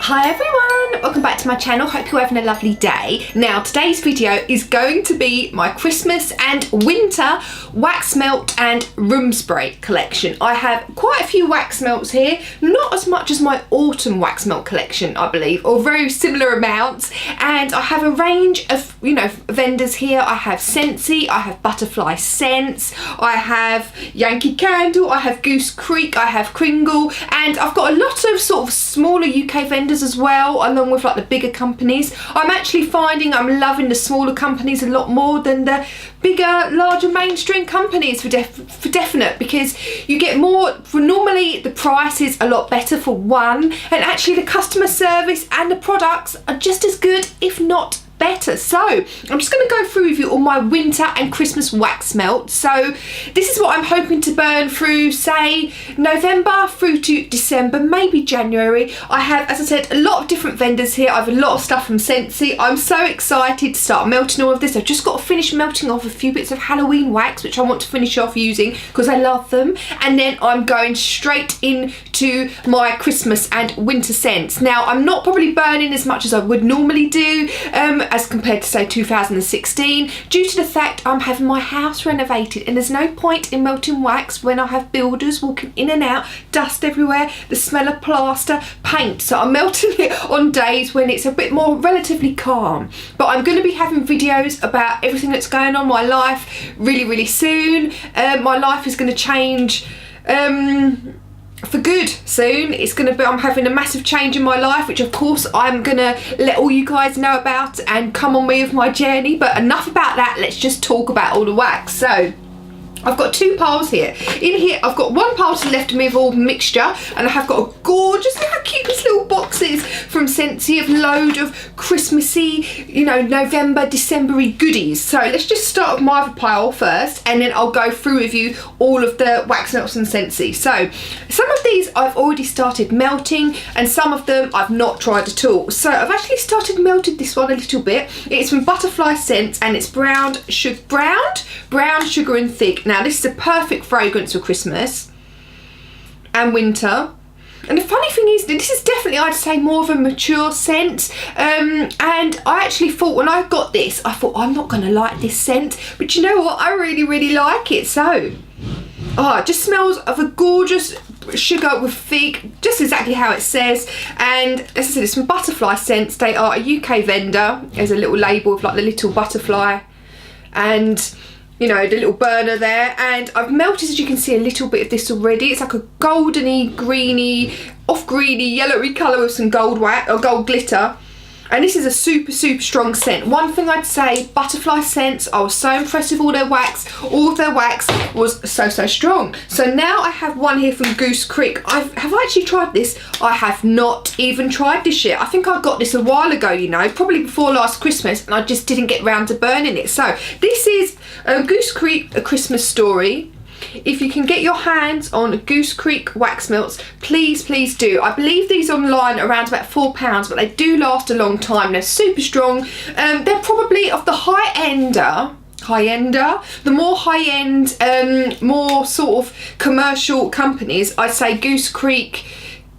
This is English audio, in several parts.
Hi everyone, welcome back to my channel. Hope you're having a lovely day. Now today's video is going to be my Christmas and winter wax melt and room spray collection. I have quite a few wax melts here, not as much as my autumn wax melt collection I believe, or very similar amounts, and I have a range of vendors here. I have Scentsy, I have Butterfly Scents, I have Yankee Candle, I have Goose Creek, I have Kringle, and I've got a lot of sort of smaller UK vendors as well, along with like the bigger companies. I'm actually finding I'm loving the smaller companies a lot more than the bigger, larger mainstream companies for definite, because you get more. Normally the price is a lot better for one, and actually the customer service and the products are just as good, if not better. So I'm just going to go through with you all my winter and Christmas wax melt. So this is what I'm hoping to burn through, say November through to December, maybe January. I have, as I said, a lot of different vendors here. I have a lot of stuff from Scentsy. I'm so excited to start melting all of this. I've just got to finish melting off a few bits of Halloween wax, which I want to finish off using because I love them, and then I'm going straight into my Christmas and winter scents. Now I'm not probably burning as much as I would normally do, as compared to say 2016, due to the fact I'm having my house renovated, and there's no point in melting wax when I have builders walking in and out, dust everywhere, the smell of plaster, paint. So I'm melting it on days when it's a bit more relatively calm. But I'm going to be having videos about everything that's going on in my life really soon. My life is going to change for good soon. It's gonna be, I'm having a massive change in my life, which of course I'm gonna let all you guys know about and come on with my journey. But enough about that, let's just talk about all the wax. So I've got two piles here. In here I've got one pile to the left of me of all mixture, and I have got a gorgeous, look how cute these little boxes from Scentsy of load of Christmassy, November, December-y goodies. So let's just start with my other pile first, and then I'll go through with you all of the wax melts and Scentsy. So some of these I've already started melting, and some of them I've not tried at all. So I've actually started melted this one a little bit. It's from Butterfly Scent, and it's brown sugar and thick. Now this is a perfect fragrance for Christmas and winter. And the funny thing is, this is definitely, I'd say, more of a mature scent. And I actually thought when I got this, I thought, I'm not going to like this scent. But you know what? I really like it. So, it just smells of a gorgeous sugar with fig, just exactly how it says. And as I said, it's from Butterfly Scents. They are a UK vendor. There's a little label with like the little butterfly and the little burner there, and I've melted, as you can see, a little bit of this already. It's like a goldeny, greeny, off greeny, yellowy colour with some gold wax or gold glitter. And this is a super strong scent. One thing I'd say, Butterfly Scents, I was so impressed with all their wax. All of their wax was so strong. So now I have one here from Goose Creek. Have I actually tried this? I have not even tried this yet. I think I got this a while ago, probably before last Christmas, and I just didn't get round to burning it. So this is Goose Creek, A Christmas Story. If you can get your hands on Goose Creek wax melts, please do. I believe these online are around about £4, but they do last a long time. They're super strong. They're probably of the high-ender, the more high-end, more sort of commercial companies. I'd say Goose Creek,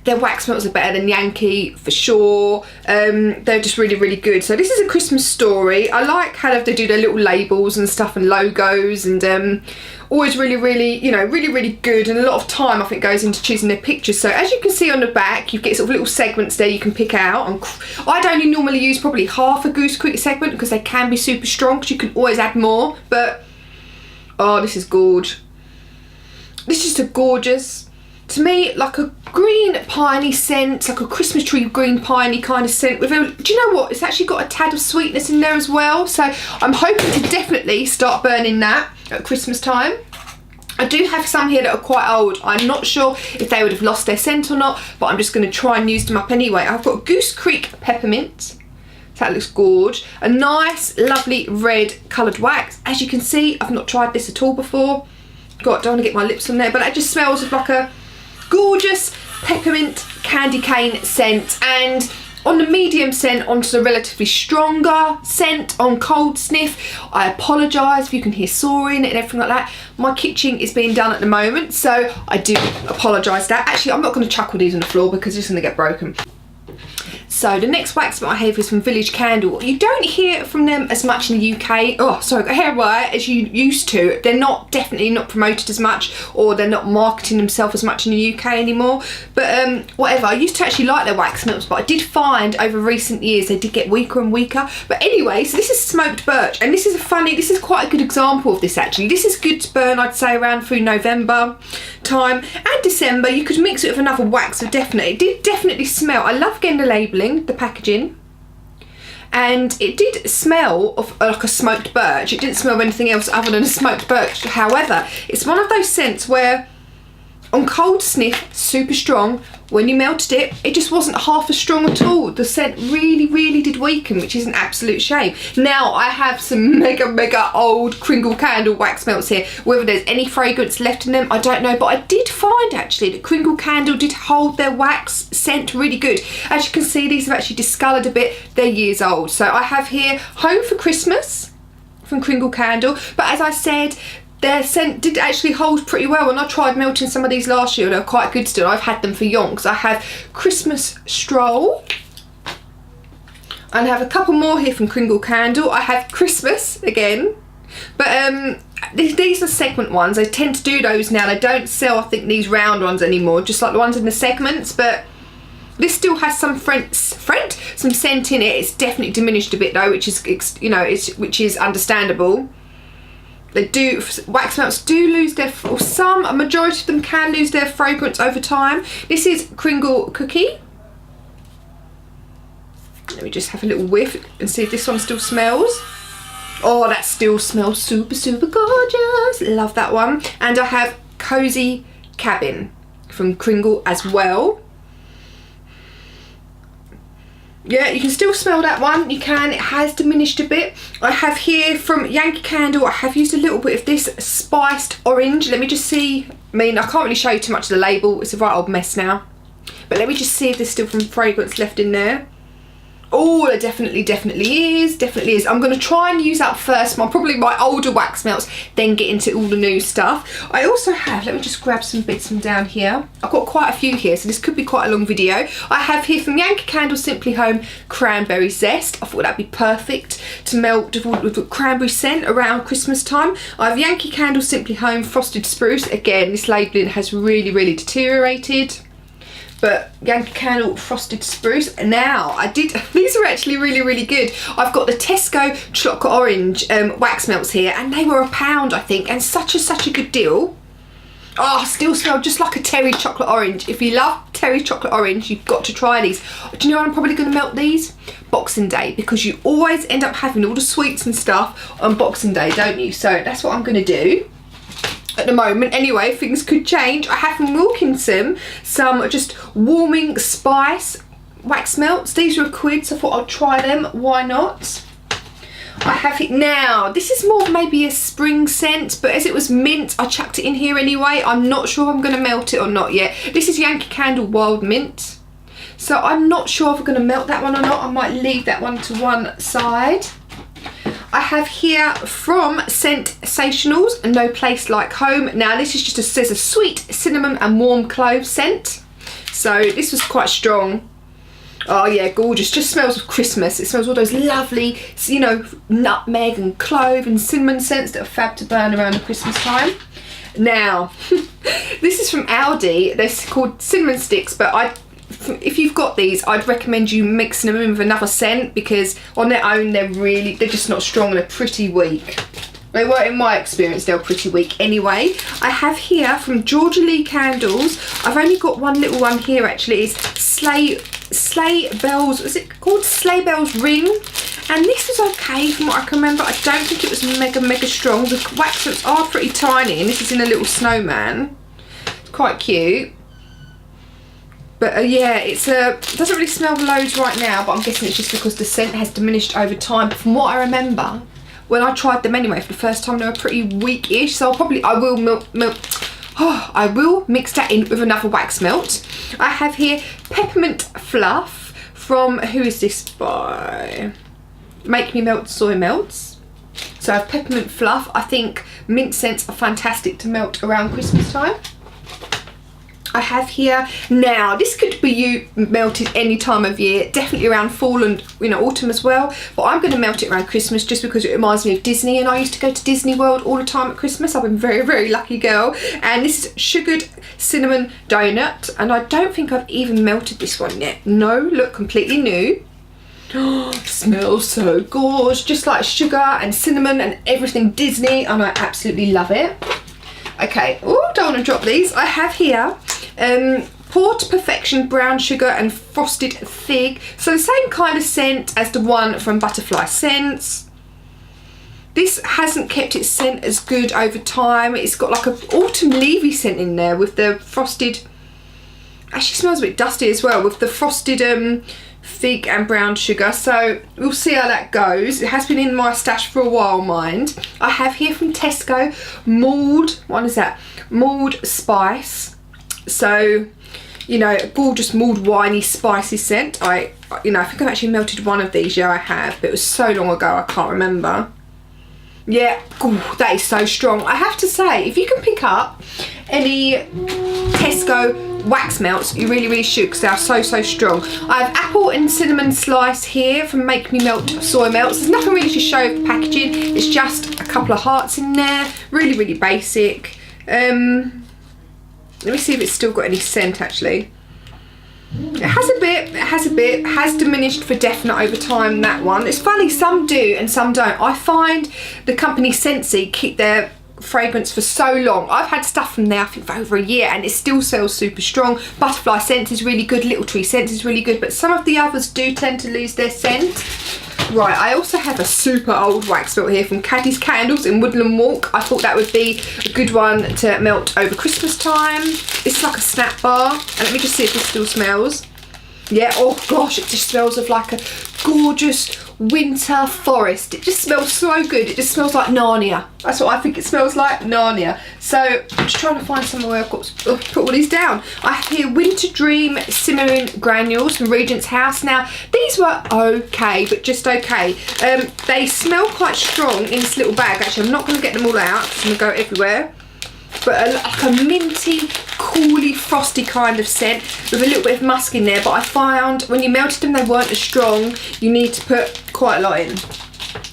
their wax melts are better than Yankee for sure. They're just really good. So this is A Christmas Story. I like how they do their little labels and stuff and logos, and always really good, and a lot of time I think goes into choosing their pictures. So as you can see on the back, you get sort of little segments there you can pick out. And I'd only normally use probably half a Goose Creek segment because they can be super strong, because you can always add more. But this is gorge. This is just a gorgeous, to me, like a green piney scent, like a Christmas tree green piney kind of scent. Do you know what? It's actually got a tad of sweetness in there as well. So I'm hoping to definitely start burning that at Christmas time. I do have some here that are quite old. I'm not sure if they would have lost their scent or not, but I'm just going to try and use them up anyway. I've got Goose Creek Peppermint. That looks gorge. A nice, lovely red coloured wax. As you can see, I've not tried this at all before. God, don't want to get my lips on there, but it just smells of like a gorgeous peppermint candy cane scent. And on the medium scent onto the relatively stronger scent on cold sniff. I apologise if you can hear sawing and everything like that. My kitchen is being done at the moment, so I do apologise for that. Actually, I'm not going to chuck all these on the floor because it's going to get broken. Also, the next wax melt I have is from Village Candle. You don't hear from them as much in the UK, as you used to. They're definitely not promoted as much, or they're not marketing themselves as much in the UK anymore. But whatever, I used to actually like their wax melts, but I did find over recent years they did get weaker and weaker. But anyway, so this is smoked birch, and this is quite a good example of this actually. This is good to burn, I'd say, around through November time and December. You could mix it with another wax, so definitely, it did definitely smell. I love getting the labelling, the packaging, and it did smell of like a smoked birch. It didn't smell of anything else other than a smoked birch. However, it's one of those scents where on cold sniff, super strong. When you melted it, it just wasn't half as strong at all. The scent really, really did weaken, which is an absolute shame. Now, I have some mega old Kringle Candle wax melts here. Whether there's any fragrance left in them, I don't know. But I did find, actually, that Kringle Candle did hold their wax scent really good. As you can see, these have actually discoloured a bit. They're years old. So I have here Home for Christmas from Kringle Candle. But as I said, their scent did actually hold pretty well. When I tried melting some of these last year, they were quite good still. I've had them for yonks. I have Christmas Stroll. And I have a couple more here from Kringle Candle. I have Christmas again. But these are segment ones. They tend to do those now. They don't sell, I think, these round ones anymore, just like the ones in the segments. But this still has some some scent in it. It's definitely diminished a bit though, which is, which is understandable. Wax melts do lose their, or a majority of them can lose their fragrance over time. This is Kringle Cookie. Let me just have a little whiff and see if this one still smells. Oh, that still smells super gorgeous. Love that one. And I have Cozy Cabin from Kringle as well. Yeah, you can still smell that one. You can. It has diminished a bit. I have here from Yankee Candle, I have used a little bit of this spiced orange. Let me just see. I mean, I can't really show you too much of the label. It's a right old mess now. But let me just see if there's still some fragrance left in there. Oh, there definitely is. I'm going to try and use up first probably my older wax melts, then get into all the new stuff. I also have, let me just grab some bits from down here. I've got quite a few here, so this could be quite a long video. I have here from Yankee Candle Simply Home Cranberry Zest. I thought that'd be perfect to melt with the cranberry scent around Christmas time. I have Yankee Candle Simply Home Frosted Spruce. Again, this labelling has really deteriorated. But Yankee Candle Frosted Spruce. Now, these are actually really good. I've got the Tesco Chocolate Orange wax melts here, and they were £1, I think, and such a good deal. Oh, still smell just like a Terry Chocolate Orange. If you love Terry Chocolate Orange, you've got to try these. Do you know when I'm probably going to melt these? Boxing Day, because you always end up having all the sweets and stuff on Boxing Day, don't you? So that's what I'm going to do. At the moment, anyway, things could change. I have from Wilkinson some just warming spice wax melts. These are £1, so I thought I'd try them. Why not? I have it now. This is more maybe a spring scent, but as it was mint, I chucked it in here anyway. I'm not sure I'm going to melt it or not yet. This is Yankee Candle Wild Mint. So I'm not sure if I'm going to melt that one or not. I might leave that one to one side. I have here from Scentsationals, No Place Like Home. Now this is says a sweet cinnamon and warm clove scent. So this was quite strong. Oh yeah, gorgeous. Just smells of Christmas. It smells all those lovely, nutmeg and clove and cinnamon scents that are fab to burn around the Christmas time. Now, this is from Aldi. They're called cinnamon sticks, but if you've got these, I'd recommend you mixing them in with another scent, because on their own they're just not strong and they're pretty weak. They were, in my experience, they're pretty weak anyway. I have here from Georgia Lee Candles. I've only got one little one here actually. It's Sleigh Bells. Is it called Sleigh Bells Ring? And this was okay from what I can remember. I don't think it was mega strong. The wax melts are pretty tiny, and this is in a little snowman. It's quite cute. But yeah, it doesn't really smell loads right now, but I'm guessing it's just because the scent has diminished over time. But from what I remember, when I tried them anyway for the first time, they were pretty weak-ish. So I will mix that in with another wax melt. I have here Peppermint Fluff from, who is this by? Make Me Melt Soy Melts. So I have Peppermint Fluff. I think mint scents are fantastic to melt around Christmas time. I have here. Now, this could be melted any time of year, definitely around fall and autumn as well, but I'm going to melt it around Christmas just because it reminds me of Disney, and I used to go to Disney World all the time at Christmas. I've been a very, very lucky girl. And this is sugared cinnamon donut, and I don't think I've even melted this one yet. No, look, completely new. Oh, smells so gorgeous, just like sugar and cinnamon and everything Disney, and I absolutely love it. Okay, oh, don't want to drop these. I have here Pour to Perfection brown sugar and frosted fig. So the same kind of scent as the one from Butterfly Scents. This hasn't kept its scent as good over time. It's got like an autumn leafy scent in there with the frosted, actually smells a bit dusty as well, with the frosted fig and brown sugar. So we'll see how that goes. It has been in my stash for a while, mind. I have here from Tesco mulled spice. So gorgeous mulled winey spicy scent. I think I've actually melted one of these. Yeah, I have, but it was so long ago I can't remember. Yeah, ooh, that is so strong. I have to say, if you can pick up any Tesco wax melts, you really, really should, because they are so, so strong. I have apple and cinnamon slice here from Make Me Melt Soy Melts. There's nothing really to show for packaging. It's just a couple of hearts in there. Really, really basic. Let me see if it's still got any scent, actually. It has a bit, has diminished for definite over time, that one. It's funny, some do and some don't. I find the company Scentsy keep their fragrance for so long. I've had stuff from there, I think, for over a year, and it still smells super strong. Butterfly Scent is really good, Little Tree Scent is really good, but some of the others do tend to lose their scent. Right, I also have a super old wax melt here from Caddy's Candles in Woodland Walk. I thought that would be a good one to melt over Christmas time. It's like a snap bar, and let me just see if this still smells. Yeah, oh gosh, it just smells of like a gorgeous winter forest. It just smells so good. It just smells like Narnia. That's what I think it smells like, Narnia. So I'm just trying to find somewhere where I've got to put all these down. I have here Winter Dream Simmering Granules from Regent's House. Now, these were okay, but just okay. They smell quite strong in this little bag. Actually, I'm not going to get them all out because I'm going to go everywhere. But like a minty, coolly, frosty kind of scent with a little bit of musk in there. But I found when you melted them, they weren't as strong. You need to put quite a lot in.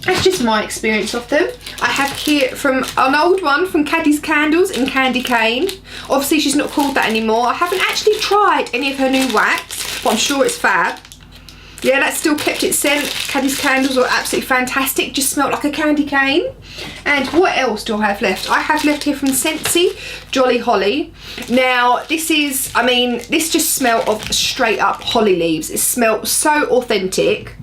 That's just my experience of them. I have here from an old one from Caddy's Candles in Candy Cane. Obviously, she's not called that anymore. I haven't actually tried any of her new wax, but I'm sure it's fab. Yeah, that still kept its scent. Caddy's Candles are absolutely fantastic. Just smelled like a candy cane. And what else do I have left? I have left here from Scentsy, Jolly Holly. Now, this is, this just smell of straight up holly leaves. It smells so authentic.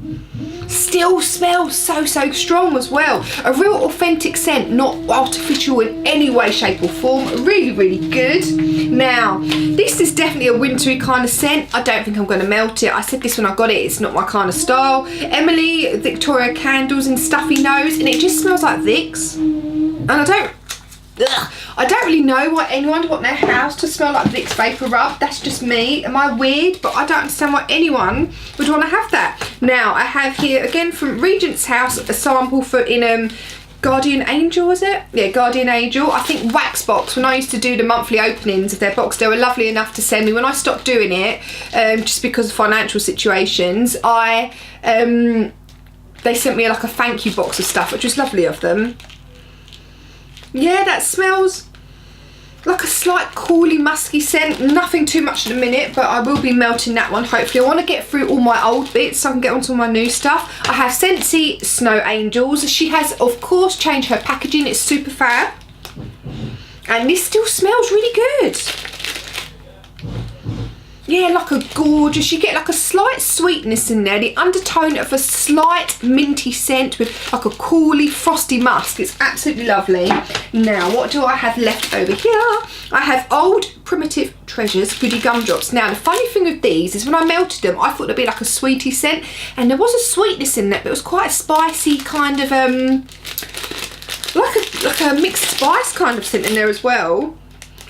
Still smells so, so strong as well. A real authentic scent, not artificial in any way, shape or form. Really, really good. Now, this is definitely a wintry kind of scent. I don't think I'm going to melt it. I said this when I got it. It's not my kind of style. Emily Victoria Candles in Stuffy Nose, and it just smells like Vicks. And I don't really know why anyone would want their house to smell like Vicks Vapor Rub. That's just me. Am I weird? But I don't understand why anyone would want to have that. Now, I have here, again, from Regent's House, a sample for in Guardian Angel, is it? Yeah, Guardian Angel. I think Waxbox, when I used to do the monthly openings of their box, they were lovely enough to send me. When I stopped doing it, just because of financial situations, they sent me like a thank you box of stuff, which was lovely of them. Yeah, that smells like a slight coolly musky scent. Nothing too much in a minute, but I will be melting that one, hopefully. I want to get through all my old bits so I can get onto my new stuff. I have Scentsy Snow Angels. She has, of course, changed her packaging. It's super fab. And this still smells really good. Yeah, like a gorgeous, you get like a slight sweetness in there, the undertone of a slight minty scent with like a coolly frosty musk. It's absolutely lovely. Now, what do I have left over here? I have Old Primitive Treasures Goody Gumdrops. Now, the funny thing with these is when I melted them, I thought they'd be like a sweetie scent, and there was a sweetness in that, but it was quite a spicy kind of, like a mixed spice kind of scent in there as well.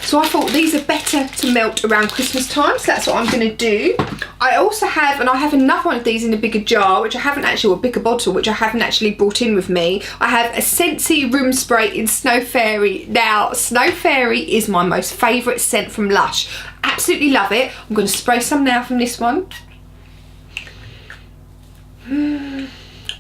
So I thought these are better to melt around Christmas time, so that's what I'm going to do. I also have, and I have another one of these in a bigger jar, which I haven't actually, or a bigger bottle, which I haven't actually brought in with me. I have a Scentsy Room Spray in Snow Fairy. Now, Snow Fairy is my most favourite scent from Lush. Absolutely love it. I'm going to spray some now from this one.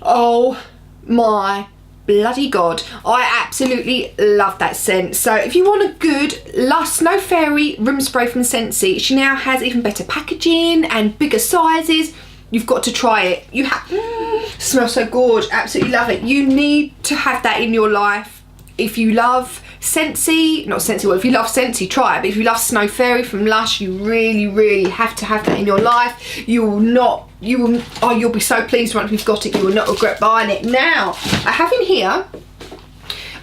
Oh my bloody god, I absolutely love that scent. So if you want a good lush Snow Fairy room spray from Scentsy, she now has even better packaging and bigger sizes. You've got to try it. You have smells so gorgeous. Absolutely love it. You need to have that in your life. If you love Scentsy, not Scentsy, well, if you love Scentsy, try it. But if you love Snow Fairy from Lush, you really have to have that in your life. You'll be so pleased once you've got it. You will not regret buying it. Now, I have in here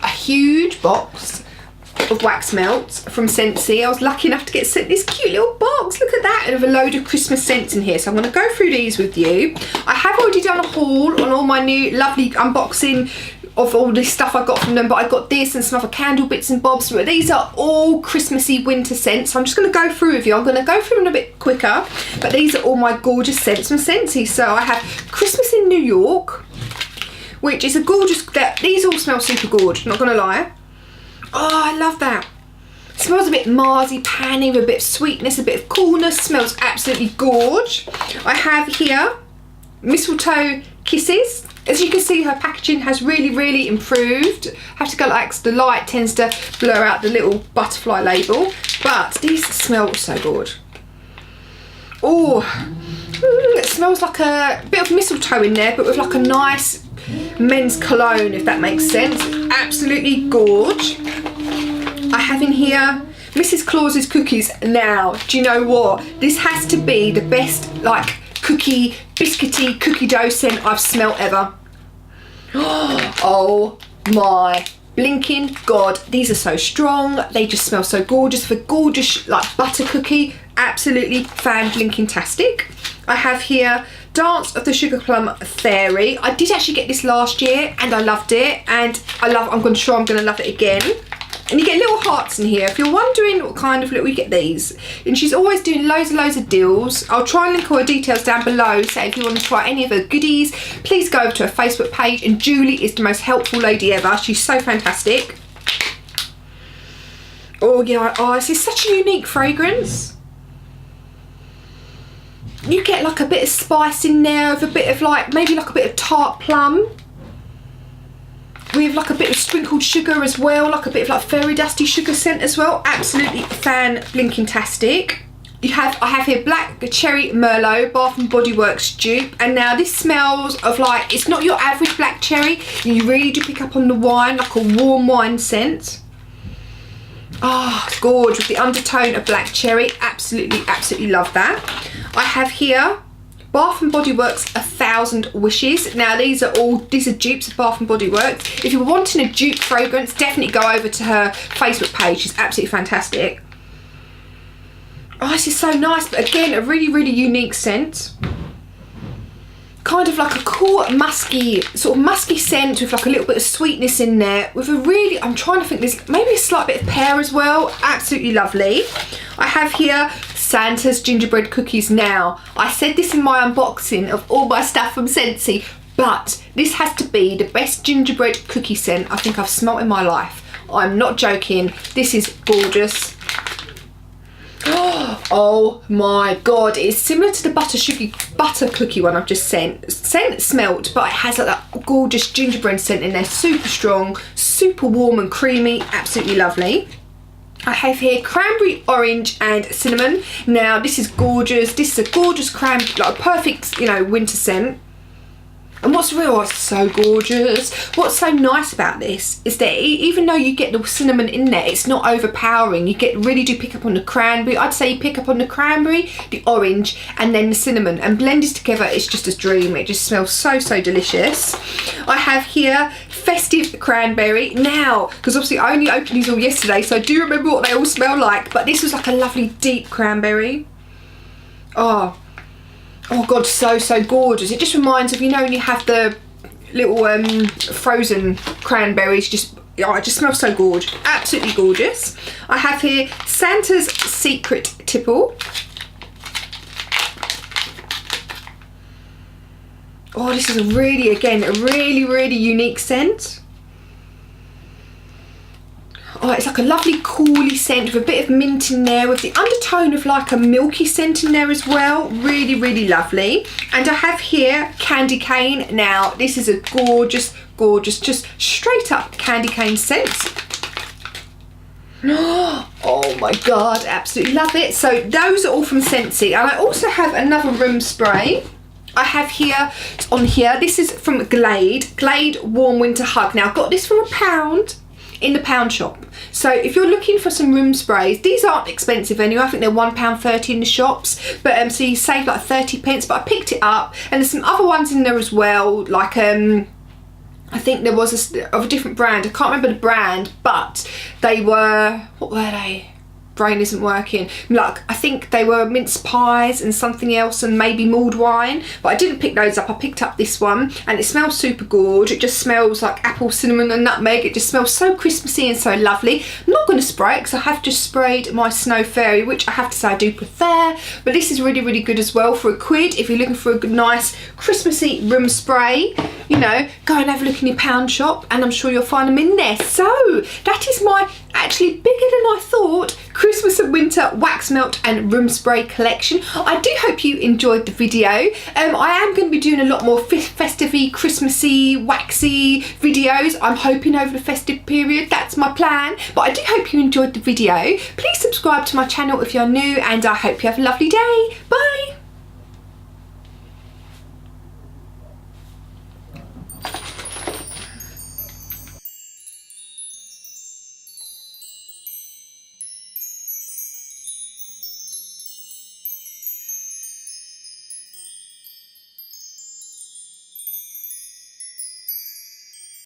a huge box of wax melts from Scentsy. I was lucky enough to get sent this cute little box. Look at that, and with a load of Christmas scents in here. So I'm going to go through these with you. I have already done a haul on all my new lovely unboxing of all this stuff I got from them, but I got this and some other candle bits and bobs. But these are all Christmassy winter scents, so I'm just going to go through with you. I'm going to go through them a bit quicker, but these are all my gorgeous scents from Scentsy. So I have Christmas in New York, which is a gorgeous, these all smell super gorgeous, not going to lie. Oh, I love that. It smells a bit marzipan-y with a bit of sweetness, a bit of coolness. Smells absolutely gorge. I have here Mistletoe Kisses. As you can see, her packaging has really improved. I have to go like the light tends to blur out the little butterfly label, but these smell so good. Oh, it smells like a bit of mistletoe in there, but with like a nice men's cologne, if that makes sense. Absolutely gorge. I have in here Mrs. Claus's cookies. Now, do you know what? This has to be the best like biscuity cookie dough scent I've smelt ever. Oh my blinking god, these are so strong. They just smell so gorgeous. For gorgeous like butter cookie, absolutely fan-blinking-tastic. I have here Dance of the Sugar Plum Fairy. I did actually get this last year and I loved it, and I'm sure I'm gonna love it again. And you get little hearts in here. If you're wondering what kind of little, you get these. And she's always doing loads of deals. I'll try and link all her details down below. So if you want to try any of her goodies, please go over to her Facebook page. And Julie is the most helpful lady ever. She's so fantastic. Oh yeah, this is such a unique fragrance. You get like a bit of spice in there with a bit of like, maybe like a bit of tart plum. We have like a bit of sprinkled sugar as well, like a bit of like fairy dusty sugar scent as well. Absolutely fan-blinking-tastic. I have here Black Cherry Merlot Bath and Body Works dupe, and now this smells of like, it's not your average black cherry. You really do pick up on the wine, like a warm wine scent. Oh, it's gorgeous with the undertone of black cherry. Absolutely love that. I have here Bath and Body Works 1000 Wishes. Now these are dupes of Bath and Body Works. If you're wanting a dupe fragrance, definitely go over to her Facebook page. She's absolutely fantastic. Oh, this is so nice, but again, a really unique scent. Kind of like a cool musky scent with like a little bit of sweetness in there, with a really, I'm trying to think, there's maybe a slight bit of pear as well. Absolutely lovely. I have here Santa's gingerbread cookies. Now, I said this in my unboxing of all my stuff from Scentsy, but this has to be the best gingerbread cookie scent I think I've smelt in my life. I'm not joking. This is gorgeous. Oh my god, it's similar to the butter cookie one I've just smelt, but it has like that gorgeous gingerbread scent in there. Super strong, super warm and creamy. Absolutely lovely. I have here Cranberry Orange and Cinnamon. Now this is gorgeous. This is a gorgeous cranberry, like a perfect, winter scent. And what's so gorgeous. What's so nice about this is that even though you get the cinnamon in there, it's not overpowering. You really do pick up on the cranberry. I'd say you pick up on the cranberry, the orange, and then the cinnamon. And blended together, it's just a dream. It just smells so delicious. I have here Festive Cranberry. Now, because obviously I only opened these all yesterday, so I do remember what they all smell like. But this was like a lovely deep cranberry. Oh god, so gorgeous. It just reminds of, when you have the little frozen cranberries, it just smells so gorgeous. Absolutely gorgeous. I have here Santa's Secret Tipple. Oh, this is a really unique scent. Oh, it's like a lovely cooly scent with a bit of mint in there, with the undertone of like a milky scent in there as well. Really, really lovely. And I have here candy cane. Now, this is a gorgeous, gorgeous, just straight up candy cane scent. Oh my god, absolutely love it. So those are all from Scentsy. And I also have another room spray. I have here, on here, this is from Glade Warm Winter Hug. Now, I got this for £1 in the pound shop. So if you're looking for some room sprays, these aren't expensive anyway. I think they're £1.30 in the shops, but so you save like 30p. But I picked it up, and there's some other ones in there as well, like I think there was of a different brand. I can't remember the brand, but they were, what were they? Brain isn't working. Like, I think they were mince pies and something else, and maybe mulled wine, but I didn't pick those up. I picked up this one, and it smells super gorge. It just smells like apple, cinnamon and nutmeg. It just smells so Christmassy and so lovely. I'm not going to spray it because I have just sprayed my Snow Fairy, which I have to say I do prefer, but this is really, really good as well for £1 if you're looking for a good, nice Christmassy room spray. You know, go and have a look in your pound shop, and I'm sure you'll find them in there. So that is my actually bigger than I thought Christmas and winter wax melt and room spray collection. I do hope you enjoyed the video. I am going to be doing a lot more festive-y, Christmassy, waxy videos. I'm hoping over the festive period. That's my plan. But I do hope you enjoyed the video. Please subscribe to my channel if you're new, and I hope you have a lovely day. Bye.